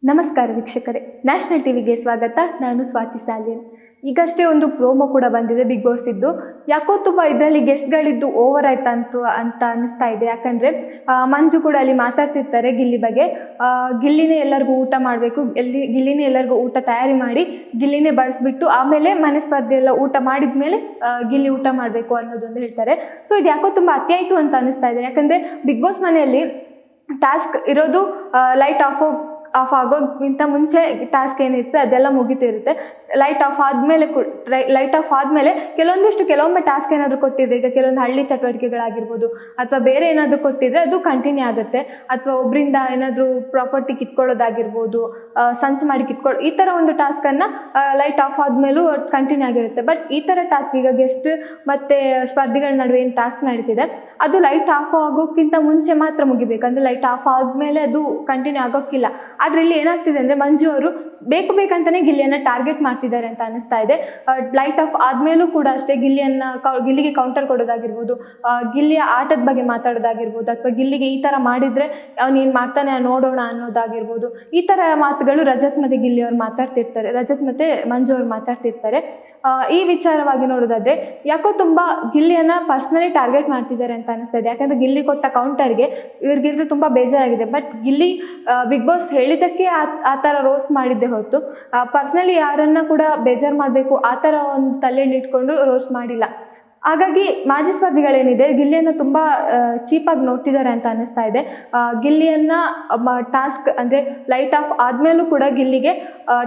ನಮಸ್ಕಾರ ವೀಕ್ಷಕರೇ, ನ್ಯಾಷನಲ್ ಟಿವಿಗೆ ಸ್ವಾಗತ. ನಾನು ಸ್ವಾತಿ ಸಾಲಿಯನ್. ಈಗಷ್ಟೇ ಒಂದು ಪ್ರೋಮೋ ಕೂಡ ಬಂದಿದೆ ಬಿಗ್ ಬಾಸ್ ಇದ್ದು. ಯಾಕೋ ತುಂಬ ಇದರಲ್ಲಿ ಗೆಸ್ಟ್ಗಳಿದ್ದು ಓವರ್ ಆಯ್ತಂತ ಅಂತ ಅನಿಸ್ತಾ ಇದೆ. ಯಾಕಂದರೆ ಮಂಜು ಕೂಡ ಅಲ್ಲಿ ಮಾತಾಡ್ತಿರ್ತಾರೆ ಗಿಲ್ಲಿ ಬಗ್ಗೆ. ಗಿಲ್ಲಿನೇ ಎಲ್ಲರಿಗೂ ಊಟ ಮಾಡಬೇಕು, ಗಿಲ್ಲಿನೇ ಎಲ್ಲರಿಗೂ ಊಟ ತಯಾರಿ ಮಾಡಿ ಗಿಲ್ಲಿನೇ ಬಡಿಸ್ಬಿಟ್ಟು ಆಮೇಲೆ ಮನೆ ಸ್ಪರ್ಧೆ ಎಲ್ಲ ಊಟ ಮಾಡಿದ ಮೇಲೆ ಗಿಲ್ಲಿ ಊಟ ಮಾಡಬೇಕು ಅನ್ನೋದೊಂದು ಹೇಳ್ತಾರೆ. ಸೊ ಇದು ಯಾಕೋ ತುಂಬ ಅತಿಯಾಯಿತು ಅಂತ ಅನಿಸ್ತಾ ಇದೆ. ಯಾಕಂದರೆ ಬಿಗ್ ಬಾಸ್ ಮನೆಯಲ್ಲಿ ಟಾಸ್ಕ್ ಇರೋದು ಲೈಟ್ ಆಫ್ ಆಗೋಕ್ಕಿಂತ ಮುಂಚೆ ಟಾಸ್ಕ್ ಏನಿರುತ್ತೆ ಅದೆಲ್ಲ ಮುಗಿತಿರುತ್ತೆ. ಲೈಟ್ ಆಫ್ ಆದಮೇಲೆ ಕೆಲವೊಮ್ಮೆ ಟಾಸ್ಕ್ ಏನಾದರೂ ಕೊಟ್ಟಿದ್ರೆ, ಈಗ ಕೆಲವೊಂದು ಹಳ್ಳಿ ಚಟುವಟಿಕೆಗಳಾಗಿರ್ಬೋದು ಅಥವಾ ಬೇರೆ ಏನಾದರೂ ಕೊಟ್ಟಿದ್ರೆ ಅದು ಕಂಟಿನ್ಯೂ ಆಗುತ್ತೆ. ಅಥವಾ ಒಬ್ಬರಿಂದ ಏನಾದರೂ ಪ್ರಾಪರ್ಟಿ ಕಿತ್ಕೊಳ್ಳೋದಾಗಿರ್ಬೋದು, ಸಂಚು ಮಾಡಿ ಈ ಥರ ಒಂದು ಟಾಸ್ಕನ್ನು ಲೈಟ್ ಆಫ್ ಆದಮೇಲೂ ಕಂಟಿನ್ಯೂ ಆಗಿರುತ್ತೆ. ಬಟ್ ಈ ಥರ ಟಾಸ್ಕ್ ಈಗ ಗೆಸ್ಟ್ ಮತ್ತು ಸ್ಪರ್ಧಿಗಳ ನಡುವೆ ಏನು ಟಾಸ್ಕ್ ನಡೀತಿದೆ ಅದು ಲೈಟ್ ಆಫ್ ಆಗೋಕ್ಕಿಂತ ಮುಂಚೆ ಮಾತ್ರ ಮುಗಿಬೇಕು. ಅಂದರೆ ಲೈಟ್ ಆಫ್ ಆದಮೇಲೆ ಅದು ಕಂಟಿನ್ಯೂ ಆಗೋಕ್ಕಿಲ್ಲ. ಆದರೆ ಇಲ್ಲಿ ಏನಾಗ್ತಿದೆ ಅಂದರೆ ಮಂಜು ಅವರು ಬೇಕಂತಲೇ ಗಿಲ್ಲಿಯನ್ನು ಟಾರ್ಗೆಟ್ ಮಾಡ್ತಿದ್ದಾರೆ ಅಂತ ಅನಿಸ್ತಾ ಇದೆ. ಲೈಟ್ ಆಫ್ ಆದಮೇಲೂ ಕೂಡ ಅಷ್ಟೇ ಗಿಲ್ಲಿಗೆ ಕೌಂಟರ್ ಕೊಡೋದಾಗಿರ್ಬೋದು, ಗಿಲ್ಲಿಯ ಆಟದ ಬಗ್ಗೆ ಮಾತಾಡೋದಾಗಿರ್ಬೋದು, ಅಥವಾ ಗಿಲ್ಲಿಗೆ ಈ ಥರ ಮಾಡಿದರೆ ಅವ್ನು ಏನು ಮಾಡ್ತಾನೆ ನೋಡೋಣ ಅನ್ನೋದಾಗಿರ್ಬೋದು. ಈ ಥರ ಮಾತುಗಳು ರಜತ್ ಮತ್ತು ಗಿಲ್ಲಿ ಅವ್ರು ಮಾತಾಡ್ತಿರ್ತಾರೆ, ರಜತ್ ಮತ್ತು ಮಂಜು ಅವ್ರು ಮಾತಾಡ್ತಿರ್ತಾರೆ. ಈ ವಿಚಾರವಾಗಿ ನೋಡೋದಾದರೆ ಯಾಕೋ ತುಂಬ ಗಿಲ್ಲಿಯನ್ನು ಪರ್ಸ್ನಲಿ ಟಾರ್ಗೆಟ್ ಮಾಡ್ತಿದ್ದಾರೆ ಅಂತ ಅನಿಸ್ತಾ ಇದೆ. ಯಾಕಂದರೆ ಗಿಲ್ಲಿ ಕೊಟ್ಟ ಕೌಂಟರ್ಗೆ ಇವ್ರಿಗಿದ್ರೆ ತುಂಬ ಬೇಜಾರಾಗಿದೆ. ಬಟ್ ಗಿಲ್ಲಿ ಬಿಗ್ ಬಾಸ್ ಹೇಳಿದ್ದಕ್ಕೆ ಆ ಥರ ರೋಸ್ಟ್ ಮಾಡಿದ್ದೆ ಹೊತ್ತು ಪರ್ಸ್ನಲಿ ಯಾರನ್ನ ಕೂಡ ಬೇಜಾರು ಮಾಡಬೇಕು ಆ ಥರ ಒಂದು ತಲೆಯಲ್ಲಿ ಇಟ್ಕೊಂಡು ರೋಸ್ಟ್ ಮಾಡಿಲ್ಲ. ಹಾಗಾಗಿ ಮಾಜಿ ಸ್ಪರ್ಧಿಗಳೇನಿದೆ ಗಿಲ್ಲಿಯನ್ನು ತುಂಬ ಚೀಪಾಗಿ ನೋಡ್ತಿದ್ದಾರೆ ಅಂತ ಅನ್ನಿಸ್ತಾ ಇದೆ. ಗಿಲ್ಲಿಯನ್ನು ಟಾಸ್ಕ್ ಅಂದರೆ ಲೈಟ್ ಆಫ್ ಆದಮೇಲೂ ಕೂಡ ಗಿಲ್ಲಿಗೆ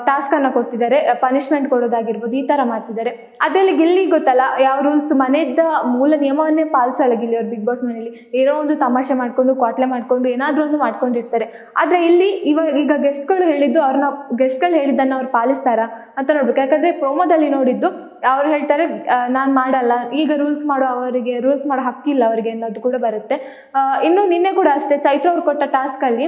ಟಾಸ್ಕನ್ನು ಕೊಡ್ತಿದ್ದಾರೆ, ಪನಿಷ್ಮೆಂಟ್ ಕೊಡೋದಾಗಿರ್ಬೋದು, ಈ ಥರ ಮಾಡ್ತಿದ್ದಾರೆ. ಅದರಲ್ಲಿ ಗಿಲ್ಲಿ ಗೊತ್ತಲ್ಲ ಯಾವ ರೂಲ್ಸ್, ಮನೆಯದ್ದ ಮೂಲ ನಿಯಮವನ್ನೇ ಪಾಲಿಸಲ್ಲ ಗಿಲ್ಲಿ ಅವ್ರು. ಬಿಗ್ ಬಾಸ್ ಮನೆಯಲ್ಲಿ ಏನೋ ಒಂದು ತಮಾಷೆ ಮಾಡಿಕೊಂಡು ಕ್ವಾಟ್ಲೆ ಮಾಡಿಕೊಂಡು ಏನಾದರೂ ಒಂದು ಮಾಡ್ಕೊಂಡಿರ್ತಾರೆ. ಆದರೆ ಇಲ್ಲಿ ಈಗ ಗೆಸ್ಟ್ಗಳು ಹೇಳಿದ್ದನ್ನು ಅವ್ರು ಪಾಲಿಸ್ತಾರಾ ಅಂತ ನೋಡ್ಬೇಕು. ಯಾಕಂದರೆ ಪ್ರೋಮೋದಲ್ಲಿ ನೋಡಿದ್ದು ಅವ್ರು ಹೇಳ್ತಾರೆ ನಾನು ಮಾಡಲ್ಲ, ಈಗ ರೂಲ್ಸ್ ಮಾಡೋ ಹಕ್ಕಿಲ್ಲ ಅವರಿಗೆ ಅನ್ನೋದು ಕೂಡ ಬರುತ್ತೆ. ಇನ್ನು ನಿನ್ನೆ ಕೂಡ ಅಷ್ಟೇ ಚೈತ್ರ ಅವ್ರು ಕೊಟ್ಟ ಟಾಸ್ಕಲ್ಲಿ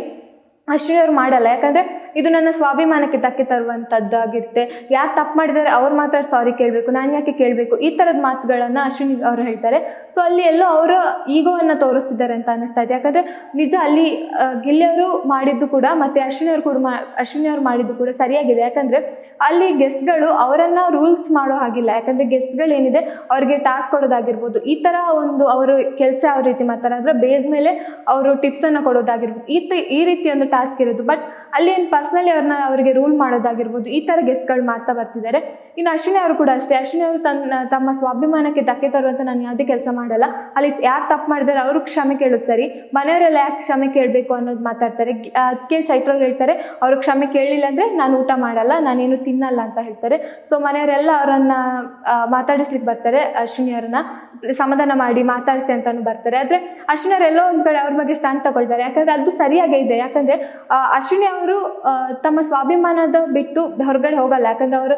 ಅಶ್ವಿನಿ ಅವ್ರು ಮಾಡಲ್ಲ. ಯಾಕಂದರೆ ಇದು ನನ್ನ ಸ್ವಾಭಿಮಾನಕ್ಕೆ ಧಕ್ಕೆ ತರುವಂಥದ್ದಾಗಿರುತ್ತೆ. ಯಾರು ತಪ್ಪು ಮಾಡಿದರೆ ಅವ್ರು ಮಾತ್ರ ಸಾರಿ ಕೇಳಬೇಕು, ನಾನು ಯಾಕೆ ಕೇಳಬೇಕು, ಈ ಥರದ ಮಾತುಗಳನ್ನು ಅಶ್ವಿನಿ ಅವರು ಹೇಳ್ತಾರೆ. ಸೊ ಅಲ್ಲಿ ಎಲ್ಲೋ ಅವರ ಈಗೋವನ್ನು ತೋರಿಸ್ತಿದ್ದಾರೆ ಅಂತ ಅನ್ನಿಸ್ತಾ ಇದೆ. ಯಾಕಂದರೆ ನಿಜ ಅಲ್ಲಿ ಗಿಲ್ಲಿಯವರು ಮಾಡಿದ್ದು ಕೂಡ ಮತ್ತು ಅಶ್ವಿನಿ ಅವ್ರು ಮಾಡಿದ್ದು ಕೂಡ ಸರಿಯಾಗಿದೆ. ಯಾಕಂದರೆ ಅಲ್ಲಿ ಗೆಸ್ಟ್ಗಳು ಅವರನ್ನು ರೂಲ್ಸ್ ಮಾಡೋ ಹಾಗಿಲ್ಲ. ಯಾಕಂದರೆ ಗೆಸ್ಟ್ಗಳು ಏನಿದೆ ಅವ್ರಿಗೆ ಟಾಸ್ಕ್ ಕೊಡೋದಾಗಿರ್ಬೋದು, ಈ ಥರ ಒಂದು ಅವರು ಕೆಲಸ ಯಾವ ರೀತಿ ಮಾಡ್ತಾರೆ ಅದರ ಬೇಸ್ ಮೇಲೆ ಅವರು ಟಿಪ್ಸನ್ನು ಕೊಡೋದಾಗಿರ್ಬೋದು, ಈ ರೀತಿ ಒಂದು ಟಾಸ್ಕ್ ಇರೋದು. ಬಟ್ ಅಲ್ಲಿ ಏನು ಪರ್ಸ್ನಲಿ ಅವರಿಗೆ ರೂಲ್ ಮಾಡೋದಾಗಿರ್ಬೋದು, ಈ ಥರ ಗೆಸ್ಟ್ಗಳು ಮಾಡ್ತಾ ಬರ್ತಿದ್ದಾರೆ. ಇನ್ನು ಅಶ್ವಿನಿ ಅವರು ಕೂಡ ಅಷ್ಟೇ, ಅಶ್ವಿನಿ ಅವರು ತಮ್ಮ ಸ್ವಾಭಿಮಾನಕ್ಕೆ ಧಕ್ಕೆ ತರುವಂತ ನಾನು ಯಾವುದೇ ಕೆಲಸ ಮಾಡಲ್ಲ, ಅಲ್ಲಿ ಯಾರು ತಪ್ಪು ಮಾಡಿದಾರೆ ಅವರು ಕ್ಷಮೆ ಕೇಳೋದು ಸರಿ, ಮನೆಯವರೆಲ್ಲ ಯಾಕೆ ಕ್ಷಮೆ ಕೇಳಬೇಕು ಅನ್ನೋದು ಮಾತಾಡ್ತಾರೆ. ಅದಕ್ಕೆ ಚೈತ್ರ ಅವ್ರು ಹೇಳ್ತಾರೆ ಅವರು ಕ್ಷಮೆ ಕೇಳಲಿಲ್ಲ ಅಂದರೆ ನಾನು ಊಟ ಮಾಡಲ್ಲ, ನಾನೇನು ತಿನ್ನಲ್ಲ ಅಂತ ಹೇಳ್ತಾರೆ. ಸೊ ಮನೆಯವರೆಲ್ಲ ಅವರನ್ನು ಮಾತಾಡಿಸ್ಲಿಕ್ಕೆ ಬರ್ತಾರೆ, ಅಶ್ವಿನಿ ಅವ್ರನ್ನ ಸಮಾಧಾನ ಮಾಡಿ ಮಾತಾಡಿಸಿ ಅಂತಾನು ಬರ್ತಾರೆ. ಆದರೆ ಅಶ್ವಿನಿ ಅವರೆಲ್ಲೋ ಒಂದು ಕಡೆ ಅವ್ರ ಬಗ್ಗೆ ಸ್ಟ್ಯಾಂಡ್ ತಗೊಳ್ತಾರೆ. ಯಾಕಂದರೆ ಅದು ಸರಿಯಾಗೇ ಇದೆ. ಯಾಕಂದರೆ ಅಶ್ವಿನಿ ಅವರು ತಮ್ಮ ಸ್ವಾಭಿಮಾನದ ಬಿಟ್ಟು ಹೊರಗಡೆ ಹೋಗಲ್ಲ. ಯಾಕಂದರೆ ಅವರು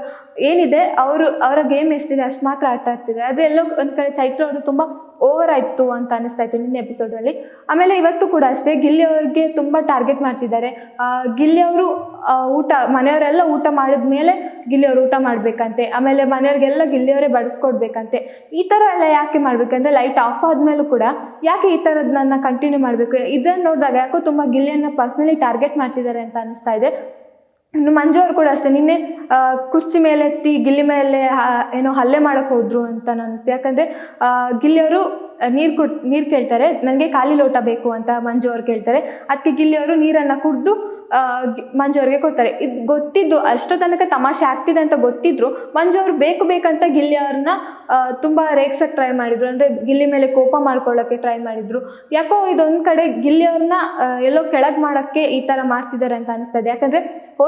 ಏನಿದೆ ಅವರ ಗೇಮ್ ಎಷ್ಟಿದೆ ಅಷ್ಟು ಮಾತ್ರ ಆಟ ಆಡ್ತಿದ್ದಾರೆ. ಅದು ಎಲ್ಲೋ ಒಂದು ಕಡೆ ಚೈತ್ರ ಅವರು ತುಂಬ ಓವರ್ ಆಯಿತು ಅಂತ ಅನಿಸ್ತಾ ಇತ್ತು ನಿನ್ನೆ ಎಪಿಸೋಡಲ್ಲಿ. ಆಮೇಲೆ ಇವತ್ತು ಕೂಡ ಅಷ್ಟೇ ಗಿಲ್ಲಿ ಅವ್ರಿಗೆ ತುಂಬ ಟಾರ್ಗೆಟ್ ಮಾಡ್ತಿದ್ದಾರೆ. ಗಿಲ್ಲಿ ಅವರು ಮನೆಯವರೆಲ್ಲ ಊಟ ಮಾಡಿದ ಮೇಲೆ ಗಿಲ್ಲಿಯವರು ಊಟ ಮಾಡಬೇಕಂತೆ, ಆಮೇಲೆ ಮನೆಯವ್ರಿಗೆಲ್ಲ ಗಿಲ್ಲಿಯವರೇ ಬಡಿಸ್ಕೊಡ್ಬೇಕಂತೆ. ಈ ಥರ ಎಲ್ಲ ಯಾಕೆ ಮಾಡಬೇಕಂದ್ರೆ ಲೈಟ್ ಆಫ್ ಆದಮೇಲೂ ಕೂಡ ಯಾಕೆ ಈ ಥರದನ್ನ ಕಂಟಿನ್ಯೂ ಮಾಡಬೇಕು? ಇದನ್ನು ನೋಡಿದಾಗ ಯಾಕೋ ತುಂಬ ಗಿಲ್ಲಿಯನ್ನು ಪರ್ಸ್ನಲಿ ಟಾರ್ಗೆಟ್ ಮಾಡ್ತಿದ್ದಾರೆ ಅಂತ ಅನಿಸ್ತಾ ಇದೆ. ಇನ್ನು ಮಂಜು ಅವರು ಕೂಡ ಅಷ್ಟೇ ನಿನ್ನೆ ಕುರ್ಚಿ ಮೇಲೆ ಎತ್ತಿ ಗಿಲ್ಲಿ ಮೇಲೆ ಏನೋ ಹಲ್ಲೆ ಮಾಡೋಕ್ಕೆ ಹೋದ್ರು ಅಂತ ಅನಿಸ್ತು. ಯಾಕಂದರೆ ಗಿಲ್ಲಿಯವರು ನೀರು ಕೇಳ್ತಾರೆ, ನನಗೆ ಖಾಲಿ ಲೋಟ ಬೇಕು ಅಂತ ಮಂಜು ಅವ್ರು ಕೇಳ್ತಾರೆ. ಅದಕ್ಕೆ ಗಿಲ್ಲಿಯವರು ನೀರನ್ನು ಕುಡಿದು ಮಂಜು ಅವ್ರಿಗೆ ಕೊಡ್ತಾರೆ. ಇದು ಗೊತ್ತಿದ್ದು ಅಷ್ಟೋ ತನಕ ತಮಾಷೆ ಆಗ್ತಿದೆ ಅಂತ ಗೊತ್ತಿದ್ರು ಮಂಜು ಅವರು ಬೇಕಂತ ಗಿಲ್ಲಿ ಅವ್ರನ್ನ ತುಂಬ ರೇಗ್ಸಕ್ಕೆ ಟ್ರೈ ಮಾಡಿದ್ರು. ಅಂದರೆ ಗಿಲ್ಲಿ ಮೇಲೆ ಕೋಪ ಮಾಡ್ಕೊಳ್ಳೋಕ್ಕೆ ಟ್ರೈ ಮಾಡಿದ್ರು. ಯಾಕೋ ಇದೊಂದು ಕಡೆ ಗಿಲ್ಲಿ ಅವ್ರನ್ನ ಎಲ್ಲೋ ಕೆಳಗೆ ಮಾಡೋಕ್ಕೆ ಈ ಥರ ಮಾಡ್ತಿದ್ದಾರೆ ಅಂತ ಅನಿಸ್ತದೆ. ಯಾಕಂದರೆ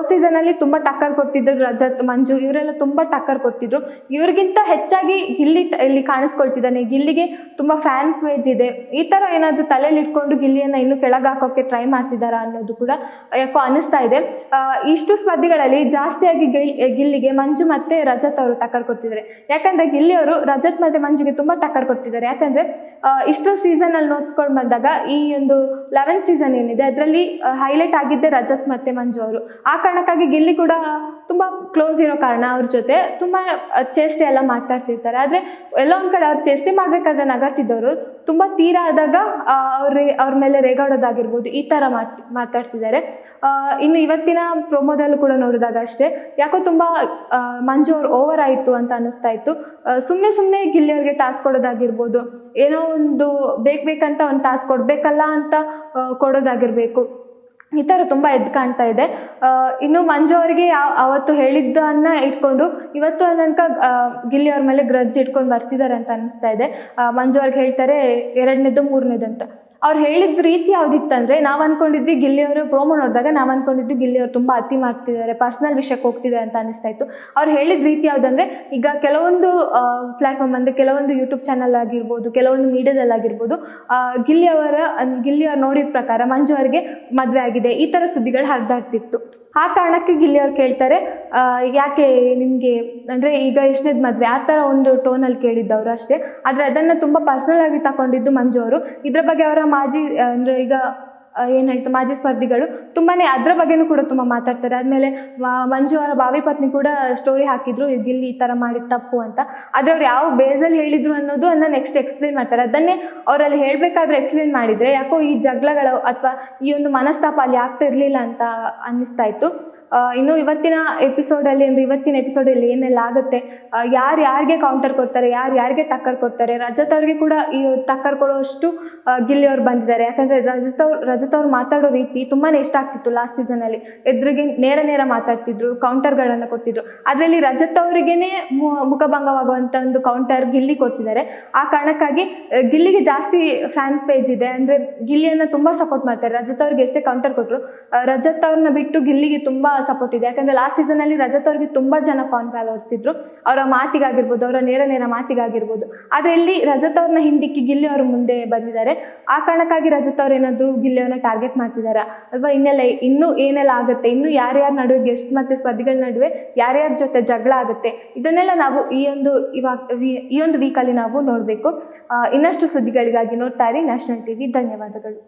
ಸೀಸನಲ್ಲಿ ತುಂಬ ಟಕ್ಕರ್ ಕೊಡ್ತಿದ್ರು ರಜತ್, ಮಂಜು ಇವರೆಲ್ಲ ತುಂಬ ಟಕ್ಕರ್ ಕೊಡ್ತಿದ್ರು. ಇವ್ರಿಗಿಂತ ಹೆಚ್ಚಾಗಿ ಗಿಲ್ಲಿ ಇಲ್ಲಿ ಕಾಣಿಸ್ಕೊಳ್ತಿದ್ದಾನೆ. ಗಿಲ್ಲಿಗೆ ತುಂಬ ಫ್ಯಾನ್ ಪೇಜ್ ಇದೆ. ಈ ಥರ ಏನಾದರೂ ತಲೆಯಲ್ಲಿ ಇಟ್ಕೊಂಡು ಗಿಲ್ಲಿಯನ್ನು ಇನ್ನೂ ಕೆಳಗೆ ಹಾಕೋಕ್ಕೆ ಟ್ರೈ ಮಾಡ್ತಿದ್ದಾರಾ ಅನ್ನೋದು ಕೂಡ ಯಾಕೋ ಅನಿಸ್ತಾ ಇದೆ. ಇಷ್ಟು ಸ್ಪರ್ಧಿಗಳಲ್ಲಿ ಜಾಸ್ತಿಯಾಗಿ ಗಿಲ್ಲಿಗೆ ಮಂಜು ಮತ್ತು ರಜತ್ ಅವರು ಟಕ್ಕರ್ ಕೊಡ್ತಿದ್ದಾರೆ. ಯಾಕಂದರೆ ಗಿಲ್ಲಿ ಅವರು ರಜತ್ ಮತ್ತು ಮಂಜುಗೆ ತುಂಬ ಟಕ್ಕರ್ ಕೊಡ್ತಿದ್ದಾರೆ. ಯಾಕಂದರೆ ಇಷ್ಟು ಸೀಸನಲ್ಲಿ ನೋಡ್ಕೊಂಡು ಬಂದಾಗ ಈ ಒಂದು 11th ಸೀಸನ್ ಏನಿದೆ ಅದರಲ್ಲಿ ಹೈಲೈಟ್ ಆಗಿದ್ದೆ ರಜತ್ ಮತ್ತು ಮಂಜು ಅವರು. ಆ ಕಾರಣಕ್ಕಾಗಿ ಗಿಲ್ಲಿ ಕೂಡ ತುಂಬ ಕ್ಲೋಸ್ ಇರೋ ಕಾರಣ ಅವ್ರ ಜೊತೆ ತುಂಬ ಚೇಷ್ಟೆ ಎಲ್ಲ ಮಾತಾಡ್ತಿರ್ತಾರೆ. ಆದರೆ ಎಲ್ಲ ಒಂದು ಕಡೆ ಅವ್ರು ಚೇಷ್ಟೆ ಮಾಡಬೇಕಾದ್ರೆ ನಗಾಡ್ತಿದ್ದವರು ತುಂಬ ತೀರಾ ಆದಾಗ ಅವ್ರ ಮೇಲೆ ರೇಗಾಡೋದಾಗಿರ್ಬೋದು, ಈ ಥರ ಮಾತಾಡ್ತಿದ್ದಾರೆ. ಇನ್ನು ಇವತ್ತಿನ ಪ್ರೊಮೋದಲ್ಲೂ ಕೂಡ ನೋಡಿದಾಗ ಅಷ್ಟೇ, ಯಾಕೋ ತುಂಬ ಮಂಜು ಅವ್ರು ಓವರ್ ಆಯಿತು ಅಂತ ಅನ್ನಿಸ್ತಾ ಇತ್ತು. ಸುಮ್ಮನೆ ಗಿಲ್ಲಿ ಅವ್ರಿಗೆ ಟಾಸ್ಕ್ ಕೊಡೋದಾಗಿರ್ಬೋದು, ಏನೋ ಒಂದು ಬೇಕಂತ ಒಂದು ಟಾಸ್ಕ್ ಕೊಡಬೇಕಲ್ಲ ಅಂತ ಕೊಡೋದಾಗಿರಬೇಕು, ಈ ಥರ ತುಂಬ ಎದ್ದು ಕಾಣ್ತಾ ಇದೆ. ಇನ್ನು ಮಂಜು ಅವರಿಗೆ ಅವತ್ತು ಹೇಳಿದ್ದನ್ನ ಇಟ್ಕೊಂಡು ಇವತ್ತು ತನಕ ಗಿಲ್ಲಿ ಅವ್ರ ಮೇಲೆ ಗ್ರಡ್ಜ್ ಇಟ್ಕೊಂಡು ಬರ್ತಿದ್ದಾರೆ ಅಂತ ಅನ್ನಿಸ್ತಾ ಇದೆ. ಮಂಜು ಅವ್ರಿಗೆ ಹೇಳ್ತಾರೆ 2ನೇದು 3ನೇದು ಅಂತ. ಅವ್ರು ಹೇಳಿದ ರೀತಿ ಯಾವುದಿತ್ತಂದರೆ, ನಾವು ಅಂದ್ಕೊಂಡಿದ್ವಿ ಗಿಲ್ಲಿಯವರು ಪ್ರೋಮೋ ನೋಡಿದಾಗ ನಾವು ಅಂದ್ಕೊಂಡಿದ್ವಿ ಗಿಲ್ಲಿಯವರು ತುಂಬ ಅತಿ ಮಾಡ್ತಿದ್ದಾರೆ, ಪರ್ಸ್ನಲ್ ವಿಷಯಕ್ಕೆ ಹೋಗ್ತಿದ್ದಾರೆ ಅಂತ ಅನ್ನಿಸ್ತಾ ಇತ್ತು. ಅವ್ರು ಹೇಳಿದ ರೀತಿ ಯಾವುದಂದರೆ, ಈಗ ಕೆಲವೊಂದು ಪ್ಲ್ಯಾಟ್ಫಾರ್ಮ್ ಅಂದರೆ ಕೆಲವೊಂದು ಯೂಟ್ಯೂಬ್ ಚಾನಲ್ ಆಗಿರ್ಬೋದು, ಕೆಲವೊಂದು ಮೀಡಿಯಾದಲ್ಲಾಗಿರ್ಬೋದು, ಗಿಲ್ಲಿಯವ್ರು ನೋಡಿದ ಪ್ರಕಾರ ಮಂಜು ಅವರಿಗೆ ಮದುವೆ ಆಗಿದೆ, ಈ ಥರ ಸುದ್ದಿಗಳು ಹರಿದಾಡ್ತಿತ್ತು. ಆ ಕಾರಣಕ್ಕೆ ಗಿಲ್ಲಿ ಅವ್ರು ಕೇಳ್ತಾರೆ, ಯಾಕೆ ನಿಮಗೆ ಅಂದರೆ ಈಗ ಎಷ್ಟನೇದು ಮದುವೆ, ಆ ಥರ ಒಂದು ಟೋನಲ್ಲಿ ಕೇಳಿದ್ದವರು ಅಷ್ಟೇ. ಆದರೆ ಅದನ್ನು ತುಂಬ ಪರ್ಸನಲ್ ಆಗಿ ತಗೊಂಡಿದ್ದು ಮಂಜು ಅವರು. ಇದ್ರ ಬಗ್ಗೆ ಅವರ ಅಂದರೆ ಈಗ ಏನು ಹೇಳ್ತಾರೆ ಮಾಜಿ ಸ್ಪರ್ಧಿಗಳು ತುಂಬಾ ಅದ್ರ ಬಗ್ಗೆನೂ ಕೂಡ ತುಂಬ ಮಾತಾಡ್ತಾರೆ. ಆದಮೇಲೆ ಮಂಜು ಅವರ ಭಾವಿ ಪತ್ನಿ ಕೂಡ ಸ್ಟೋರಿ ಹಾಕಿದ್ರು, ಗಿಲ್ಲಿ ಈ ಥರ ಮಾಡಿದ ತಪ್ಪು ಅಂತ. ಆದರೆ ಅವ್ರು ಯಾವ ಬೇಸಲ್ಲಿ ಹೇಳಿದರು ಅನ್ನೋದು ನೆಕ್ಸ್ಟ್ ಎಕ್ಸ್ಪ್ಲೇನ್ ಮಾಡ್ತಾರೆ. ಅದನ್ನೇ ಅವರಲ್ಲಿ ಹೇಳಬೇಕಾದ್ರೆ ಎಕ್ಸ್ಪ್ಲೇನ್ ಮಾಡಿದರೆ ಯಾಕೋ ಈ ಜಗಳಗಳು ಅಥವಾ ಈ ಒಂದು ಮನಸ್ತಾಪ ಅಲ್ಲಿ ಆಗ್ತಾ ಇರಲಿಲ್ಲ ಅಂತ ಅನ್ನಿಸ್ತಾ ಇತ್ತು. ಇನ್ನು ಇವತ್ತಿನ ಎಪಿಸೋಡಲ್ಲಿ ಏನೆಲ್ಲ ಆಗುತ್ತೆ, ಯಾರಿಗೆ ಕೌಂಟರ್ ಕೊಡ್ತಾರೆ, ಯಾರಿಗೆ ಟಕ್ಕರ್ ಕೊಡ್ತಾರೆ. ರಜತ್ ಅವ್ರಿಗೆ ಕೂಡ ಈ ಟಕ್ಕರ್ ಕೊಡೋಷ್ಟು ಗಿಲ್ಲಿ ಅವ್ರು ಬಂದಿದ್ದಾರೆ. ಯಾಕಂದರೆ ರಜತ್ ಅವ್ರು ಮಾತಾಡೋ ರೀತಿ ತುಂಬಾ ಇಷ್ಟ ಆಗ್ತಿತ್ತು. ಲಾಸ್ಟ್ ಸೀಸನಲ್ಲಿ ಎದುರಿಗೆ ನೇರ ಮಾತಾಡ್ತಿದ್ರು, ಕೌಂಟರ್ಗಳನ್ನು ಕೊಡ್ತಿದ್ರು. ಅದರಲ್ಲಿ ರಜತ್ ಅವರಿಗೇನೆ ಮುಖಭಂಗವಾಗುವಂಥ ಒಂದು ಕೌಂಟರ್ ಗಿಲ್ಲಿ ಕೊಡ್ತಿದ್ದಾರೆ. ಆ ಕಾರಣಕ್ಕಾಗಿ ಗಿಲ್ಲಿಗೆ ಜಾಸ್ತಿ ಫ್ಯಾನ್ ಪೇಜ್ ಇದೆ. ಅಂದರೆ ಗಿಲ್ಲಿಯನ್ನು ತುಂಬ ಸಪೋರ್ಟ್ ಮಾಡ್ತಾರೆ. ರಜತ್ ಅವ್ರಿಗೆ ಎಷ್ಟೇ ಕೌಂಟರ್ ಕೊಟ್ಟರು ರಜತ್ ಅವ್ರನ್ನ ಬಿಟ್ಟು ಗಿಲ್ಲಿಗೆ ತುಂಬ ಸಪೋರ್ಟ್ ಇದೆ. ಯಾಕಂದರೆ ಲಾಸ್ಟ್ ಸೀಸನಲ್ಲಿ ರಜತ್ ಅವ್ರಿಗೆ ತುಂಬ ಜನ ಫಾಲೋವರ್ಸ್ ಇದ್ರು, ಅವರ ಮಾತಿಗಾಗಿರ್ಬೋದು, ಅವರ ನೇರ ಮಾತಿಗಾಗಿರ್ಬೋದು. ಆದರೆ ಇಲ್ಲಿ ರಜತ್ ಅವ್ರನ್ನ ಹಿಂದಿಕ್ಕಿ ಗಿಲ್ಲಿ ಅವರು ಮುಂದೆ ಬಂದಿದ್ದಾರೆ. ಆ ಕಾರಣಕ್ಕಾಗಿ ರಜತ್ ಅವ್ರು ಏನಾದರೂ ಗಿಲ್ಲಿ ಅವ್ರನ್ನ ಟಾರ್ಗೆಟ್ ಮಾಡ್ತಿದ್ದಾರೆ ಅಥವಾ ಇನ್ನೂ ಏನೆಲ್ಲ ಆಗುತ್ತೆ, ಇನ್ನೂ ಯಾರ್ಯಾರ ನಡುವೆ ಗೆಸ್ಟ್ ಮತ್ತು ಸ್ಪರ್ಧಿಗಳ ನಡುವೆ ಯಾರ್ಯಾರ ಜೊತೆ ಜಗಳ ಆಗುತ್ತೆ, ಇದನ್ನೆಲ್ಲ ನಾವು ಈ ಒಂದು ವೀಕಲ್ಲಿ ನಾವು ನೋಡಬೇಕು. ಇನ್ನಷ್ಟು ಸುದ್ದಿಗಳಿಗಾಗಿ ನೋಡ್ತಾ ಇರಿ ನ್ಯಾಷನಲ್ ಟಿವಿ. ಧನ್ಯವಾದಗಳು.